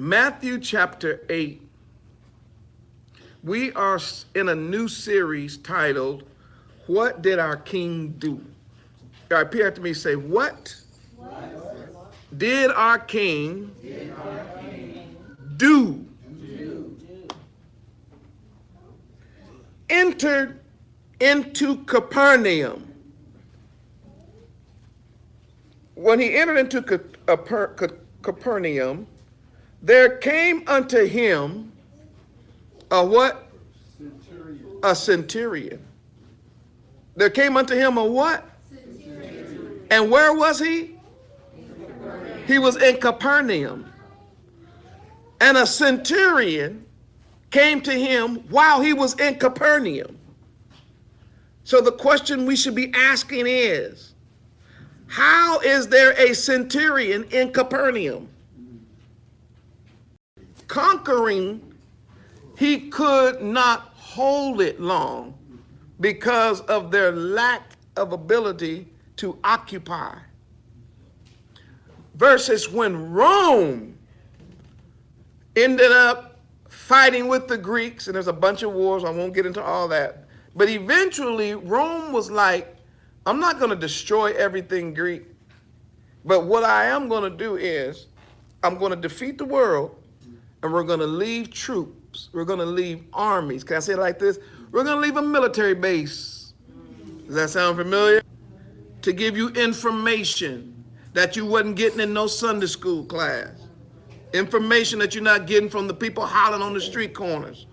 Matthew chapter 8. We are in a new series titled, What Did Our King Do? All right, repeat after me, say, What did our King do? Entered into Capernaum. When he entered into Capernaum, there came unto him a what? Centurion. A centurion. There came unto him a what? Centurion. And where was he? He was in Capernaum. And a centurion came to him while he was in Capernaum. So the question we should be asking is, how is there a centurion in Capernaum? Conquering, he could not hold it long because of their lack of ability to occupy. Versus when Rome ended up fighting with the Greeks, and there's a bunch of wars, I won't get into all that, but eventually Rome was like, I'm not going to destroy everything Greek, but what I am going to do is I'm going to defeat the world, and we're going to leave troops. We're going to leave armies. Can I say it like this? We're going to leave a military base. Does that sound familiar? To give you information that you wasn't getting in no Sunday school class. Information that you're not getting from the people hollering on the street corners.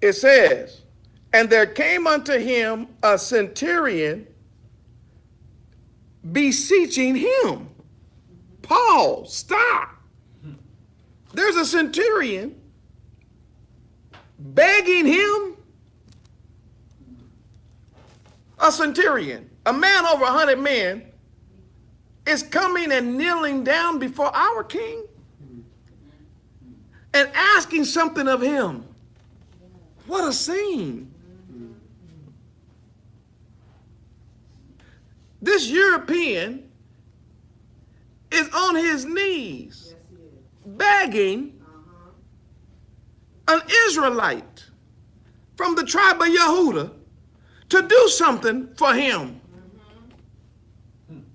It says, and there came unto him a centurion beseeching him. Paul, stop. There's a centurion begging him. A centurion, a man over 100 men, is coming and kneeling down before our king and asking something of him. What a scene. This European is on his knees begging an Israelite from the tribe of Yehuda to do something for him.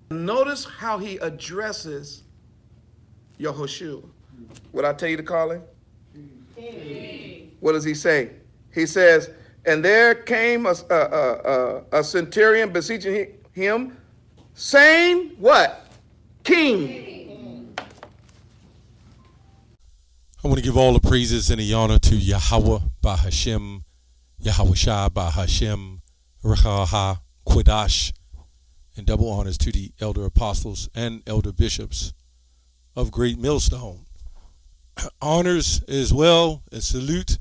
Notice how he addresses Yehoshua. What I tell you to call him? King. What does he say? He says, and there came a centurion beseeching him, saying, what? King. I want to give all the praises and the honor to Yahweh by Hashem, Yahweh Shai by Hashem, Rechaha Quadash, and double honors to the elder apostles and elder bishops of Great Millstone. Honors as well and salute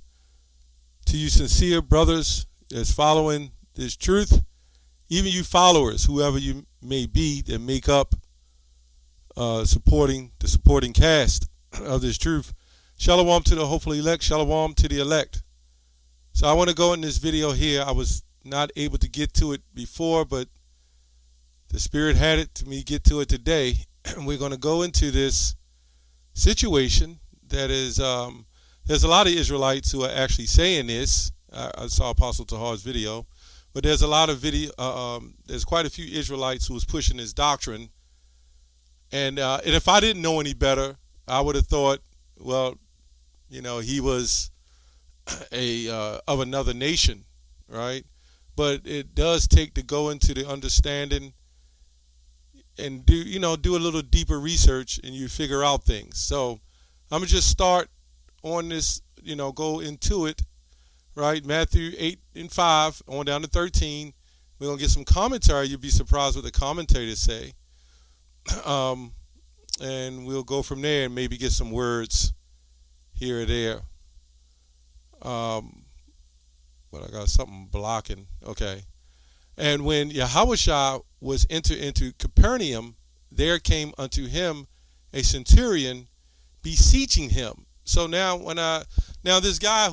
to you sincere brothers that's following this truth, even you followers, whoever you may be, that make up supporting cast of this truth. Shalom to the hopefully elect, shalom to the elect. So I want to go in this video here. I was not able to get to it before, but the Spirit had it to me get to it today. And we're going to go into this situation that is, there's a lot of Israelites who are actually saying this. I saw Apostle Tahar's video, but there's a lot of there's quite a few Israelites who was pushing this doctrine. And if I didn't know any better, I would have thought, well, you know, he was of another nation, right? But it does take to go into the understanding and do a little deeper research, and you figure out things. So I'm gonna just start on this, go into it, right? Matthew 8 and 5 on down to 13. We're gonna get some commentary. You'd be surprised what the commentators say, and we'll go from there and maybe get some words here or there. But I got something blocking. Okay. And when Yahushua was entered into Capernaum, there came unto him a centurion beseeching him. So now this guy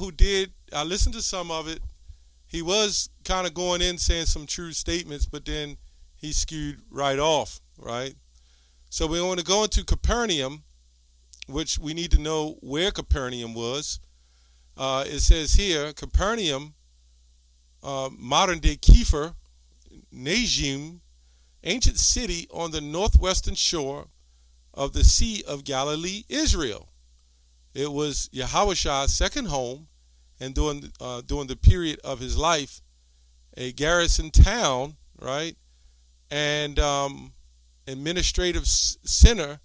I listened to some of it. He was kind of going in saying some true statements, but then he skewed right off, right? So we want to go into Capernaum, which we need to know where Capernaum was. It says here, Capernaum, modern-day Kiefer, Najim, ancient city on the northwestern shore of the Sea of Galilee, Israel. It was Yahushua's second home, and during the period of his life, a garrison town, right, and administrative center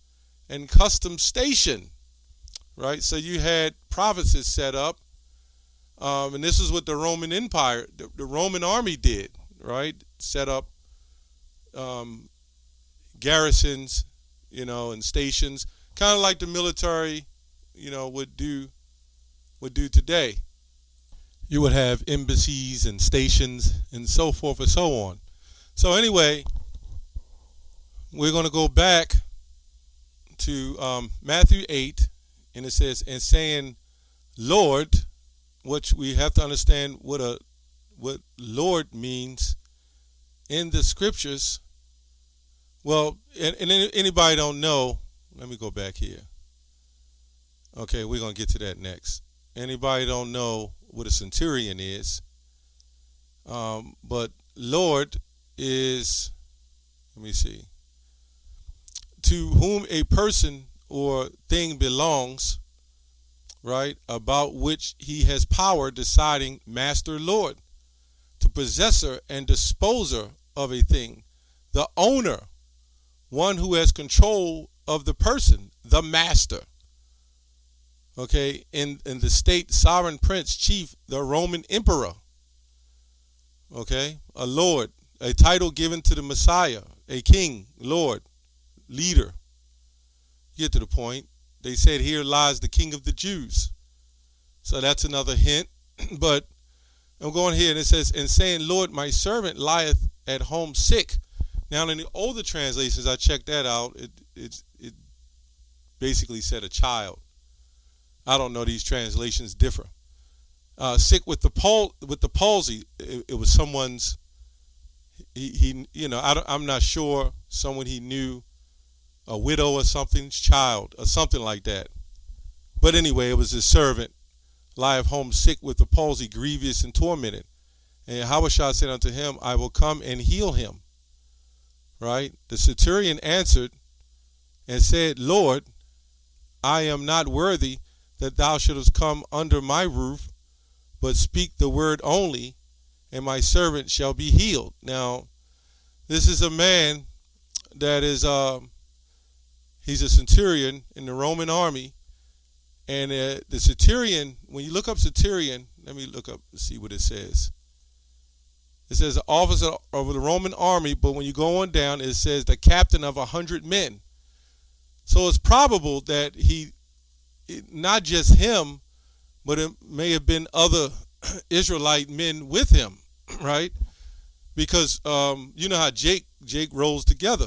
and custom station, right? So you had provinces set up, and this is what the Roman Empire, the Roman army did, right? Set up garrisons, and stations, kind of like the military, would do today. You would have embassies and stations and so forth and so on. So anyway, we're going to go back to Matthew 8, and it says, and saying, Lord, which we have to understand what Lord means in the scriptures. Well, and anybody don't know, let me go back here. Okay, we're going to get to that next. Anybody don't know what a centurion is, but Lord is, let me see, to whom a person or thing belongs, right, about which he has power deciding master, Lord, to possessor and disposer of a thing, the owner, one who has control of the person, the master. Okay, in the state, sovereign prince, chief, the Roman emperor. Okay, a lord, a title given to the Messiah, a king, lord, leader. You get to the point. They said, here lies the king of the Jews. So that's another hint. But I'm going here, and it says, and saying, Lord, my servant lieth at home sick. Now, in the older translations, I checked that out. It basically said a child. I don't know, these translations differ. Sick with the palsy. It was someone's. I'm not sure, someone he knew, a widow or something's child or something like that. But anyway, it was his servant, lieth home sick with the palsy, grievous and tormented. And Yahushua said unto him, I will come and heal him. Right? The centurion answered and said, Lord, I am not worthy that thou shouldest come under my roof, but speak the word only, and my servant shall be healed. Now, this is a man that is, he's a centurion in the Roman army, and the centurion, when you look up centurion, let me look up and see what it says. It says the officer of the Roman army, but when you go on down, it says the captain of 100 men. So it's probable that not just him, but it may have been other Israelite men with him, right? Because you know how Jake rolls together.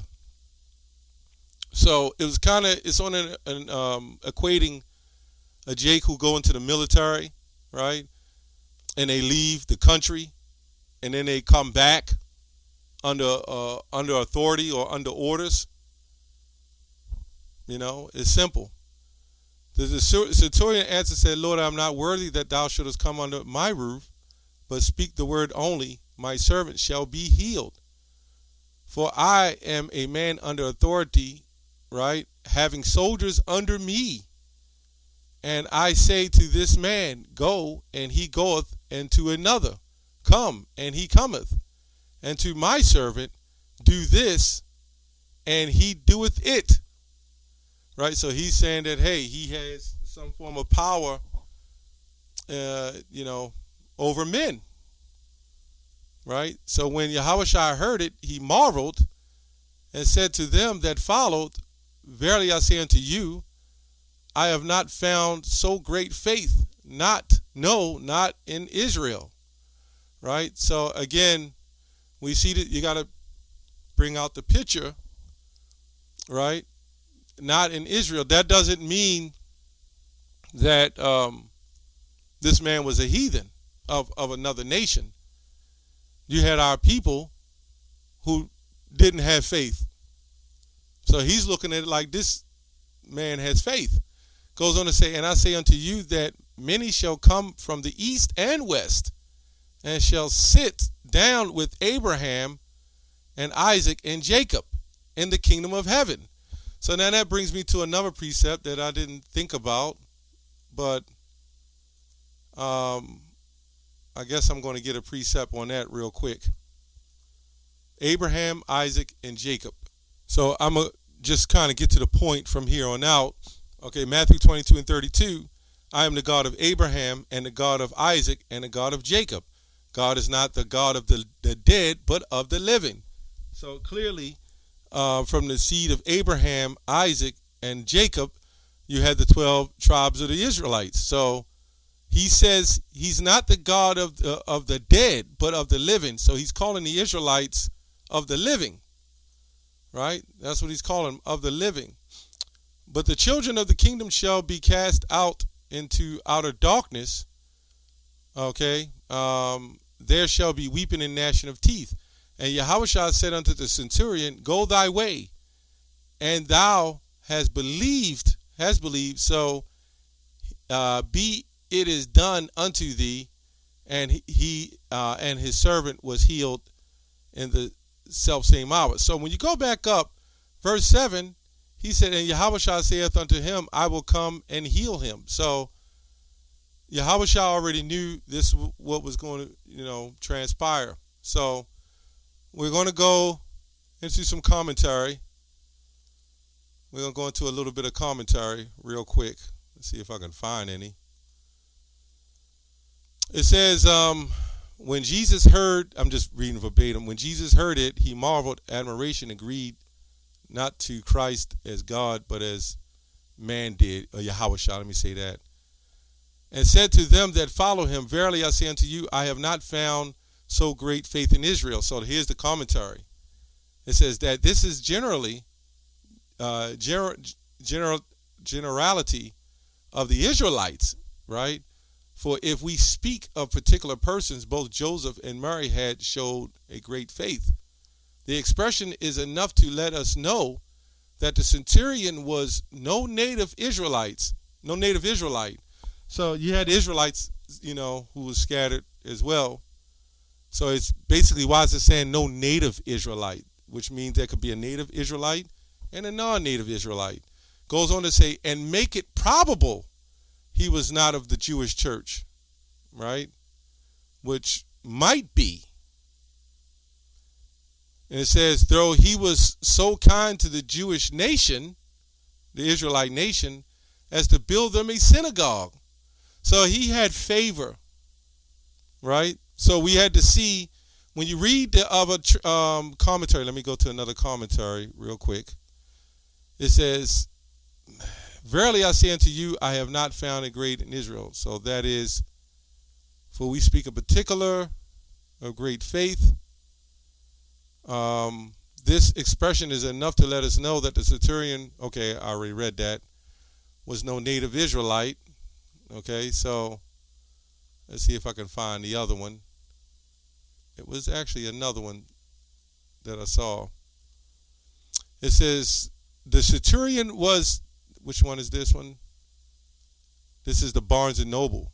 So it was it's on an equating a Jake who go into the military, right? And they leave the country, and then they come back under authority or under orders. It's simple. The centurion answered, said, Lord, I am not worthy that thou shouldest come under my roof, but speak the word only, my servant shall be healed. For I am a man under authority, right, having soldiers under me. And I say to this man, go, and he goeth, and to another, come, and he cometh. And to my servant, do this, and he doeth it. Right, so he's saying that, hey, he has some form of power, over men. Right, so when Yahushua heard it, he marveled and said to them that followed, verily I say unto you, I have not found so great faith, not in Israel. Right, so again, we see that you got to bring out the picture, right? Not in Israel. That doesn't mean that this man was a heathen of another nation. You had our people who didn't have faith. So he's looking at it like this man has faith. Goes on to say, and I say unto you that many shall come from the east and west, and shall sit down with Abraham and Isaac and Jacob in the kingdom of heaven. So now that brings me to another precept that I didn't think about, but I guess I'm going to get a precept on that real quick. Abraham, Isaac, and Jacob. So I'm going to just kind of get to the point from here on out. Okay, Matthew 22 and 32. I am the God of Abraham and the God of Isaac and the God of Jacob. God is not the God of the dead, but of the living. So clearly, from the seed of Abraham, Isaac, and Jacob, you had the 12 tribes of the Israelites. So he says he's not the God of the dead, but of the living. So he's calling the Israelites of the living, right? That's what he's calling them, of the living. But the children of the kingdom shall be cast out into outer darkness. Okay, there shall be weeping and gnashing of teeth. And Yahushua said unto the centurion, go thy way, and thou hast believed, so be it is done unto thee. And he and his servant was healed in the self same hour. So when you go back up, verse 7, he said, and Yahushua saith unto him, I will come and heal him. So Yahushua already knew this what was going to, transpire. So we're going to go into some commentary. We're going to go into a little bit of commentary real quick. Let's see if I can find any. It says, when Jesus heard, I'm just reading verbatim, when Jesus heard it, he marveled, admiration, agreed not to Christ as God, but as man did, or Yahushua, let me say that. And said to them that follow him, verily I say unto you, I have not found so great faith in Israel. So here's the commentary. It says that this is generally, generality of the Israelites, right? For if we speak of particular persons, both Joseph and Mary had showed a great faith. The expression is enough to let us know that the centurion was no native Israelite. So you had Israelites, who was scattered as well. So it's basically, why is it saying no native Israelite, which means there could be a native Israelite and a non-native Israelite. Goes on to say, and make it probable he was not of the Jewish church, right? Which might be. And it says, though he was so kind to the Jewish nation, the Israelite nation, as to build them a synagogue. So he had favor, right? So we had to see, when you read the other commentary, let me go to another commentary real quick. It says, verily I say unto you, I have not found a great in Israel. So that is, for we speak a particular of great faith. This expression is enough to let us know that the centurion, okay, I already read that, was no native Israelite. Okay, so let's see if I can find the other one. It was actually another one that I saw. It says, the centurion was, which one is this one? This is the Barnes and Noble.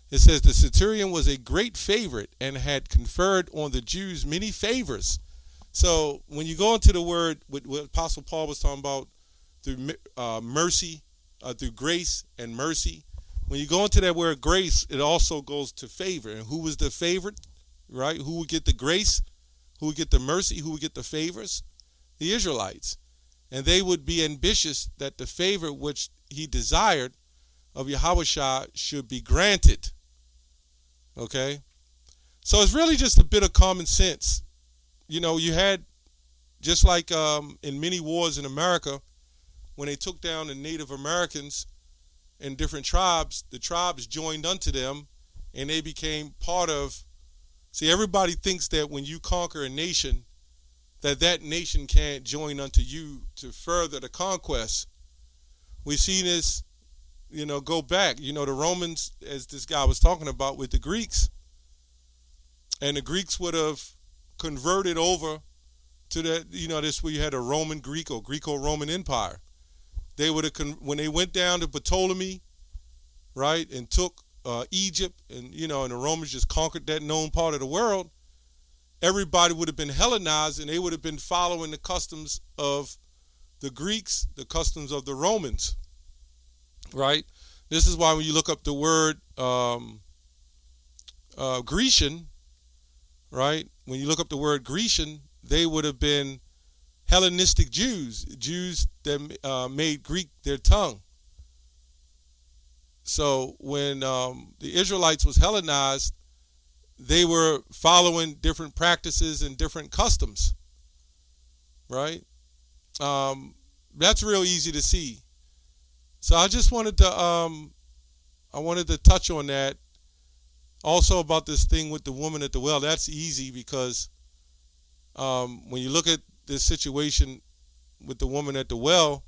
It says, the centurion was a great favorite and had conferred on the Jews many favors. So when you go into the word, what Apostle Paul was talking about, through mercy, through grace and mercy, when you go into that word grace, it also goes to favor. And who was the favorite, right? Who would get the grace? Who would get the mercy? Who would get the favors? The Israelites. And they would be ambitious that the favor which he desired of Yahushua should be granted. Okay? So it's really just a bit of common sense. You had, just like in many wars in America, when they took down the Native Americans and different tribes, the tribes joined unto them, and they became part of. See, everybody thinks that when you conquer a nation, that nation can't join unto you to further the conquest. We've seen this, go back. The Romans, as this guy was talking about with the Greeks, and the Greeks would have converted over to that, this where you had a Roman Greek or Greco-Roman Empire. they would have, when they went down to Ptolemy, right, and took Egypt, and and the Romans just conquered that known part of the world, everybody would have been Hellenized, and they would have been following the customs of the Greeks, the customs of the Romans, right? This is why when you look up the word Grecian, right? When you look up the word Grecian, they would have been Hellenistic Jews, Jews that made Greek their tongue. So when the Israelites was Hellenized, they were following different practices and different customs, right? That's real easy to see. So I just wanted to touch on that. Also about this thing with the woman at the well, that's easy because when you look at this situation with the woman at the well,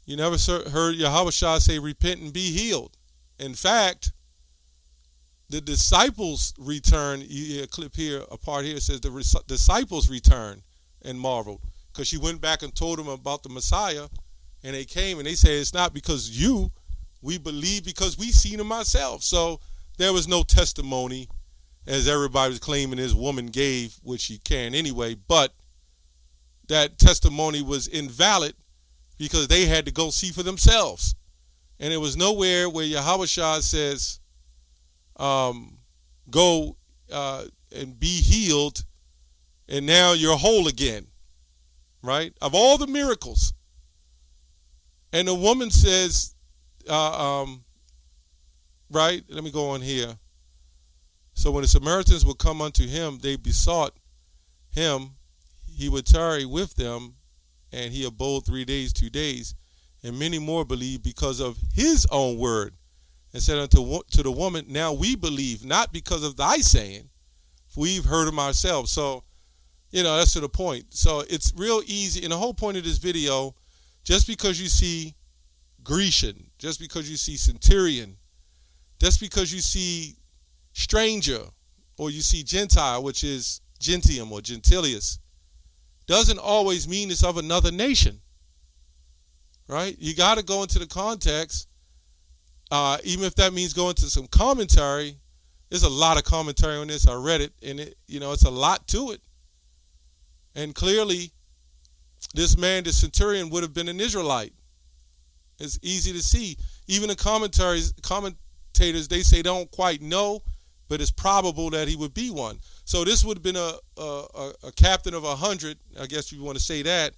you never heard Yahushua say, repent and be healed. In fact, the disciples returned. You hear a clip here, a part here, says the disciples returned and marveled because she went back and told them about the Messiah, and they came and they said, it's not because we believe because we seen him ourselves. So there was no testimony, as everybody was claiming this woman gave, which she can anyway, but that testimony was invalid because they had to go see for themselves. And it was nowhere where Yahushua says, go and be healed, and now you're whole again, right? Of all the miracles. And the woman says, right, let me go on here. So when the Samaritans would come unto him, they besought him, he would tarry with them, and he abode 3 days, 2 days. And many more believed because of his own word. And said unto the woman, now we believe, not because of thy saying, for we've heard him ourselves. So, that's to the point. So it's real easy. And the whole point of this video, just because you see Grecian, just because you see Centurion, just because you see stranger, or you see Gentile, which is Gentium or Gentilius, doesn't always mean it's of another nation, right? You got to go into the context, even if that means going to some commentary. There's a lot of commentary on this. I read it, and it's a lot to it. And clearly, this man, the centurion, would have been an Israelite. It's easy to see. Even the commentators, they say don't quite know, but it's probable that he would be one. So this would have been a captain of 100, I guess you want to say that,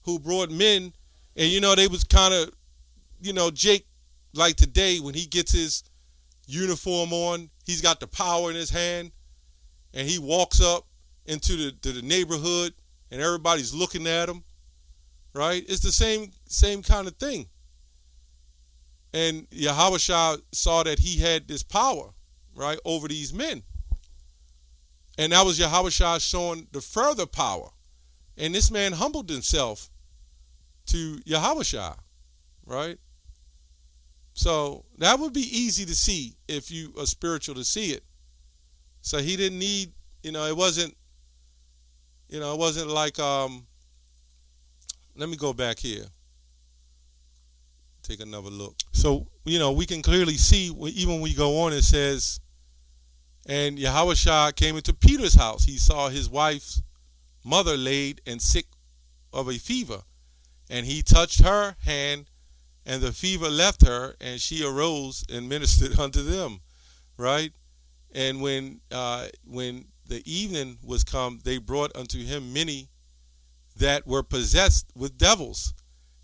who brought men, and they was kind of, Jake, like today when he gets his uniform on, he's got the power in his hand, and he walks up into the neighborhood, and everybody's looking at him, right? It's the same kind of thing. And Yahushua saw that he had this power, right, over these men. And that was Yahushua showing the further power. And this man humbled himself to Yahushua, right? So that would be easy to see if you are spiritual to see it. So he didn't need, it wasn't like, let me go back here. Take another look. So, we can clearly see, even when we go on, it says, and Yahushua came into Peter's house. He saw his wife's mother laid and sick of a fever. And he touched her hand, and the fever left her, and she arose and ministered unto them. Right? And when the evening was come, they brought unto him many that were possessed with devils.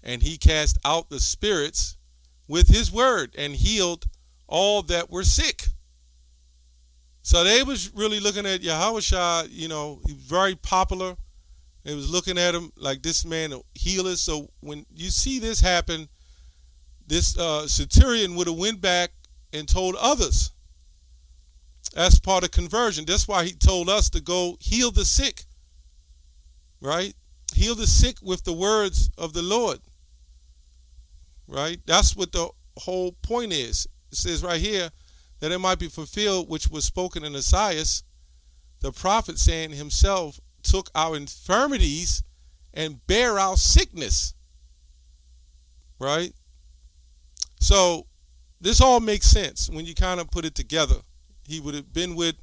And he cast out the spirits with his word and healed all that were sick. So they was really looking at Yahushua, he was very popular. They was looking at him like this man a healer. So when you see this happen, this centurion would have went back and told others. That's part of conversion. That's why he told us to go heal the sick, right? Heal the sick with the words of the Lord, right? That's what the whole point is. It says right here that it might be fulfilled, which was spoken in Isaiah, the prophet, saying himself took our infirmities and bare our sickness. right? So this all makes sense when you kind of put it together. He would have been with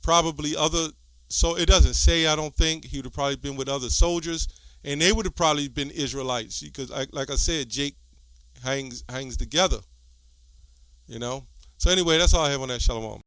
probably other, so it doesn't say, I don't think. He would have probably been with other soldiers, and they would have probably been Israelites because, like I said, Jake hangs together, you know. So anyway, that's all I have on that. Shalom.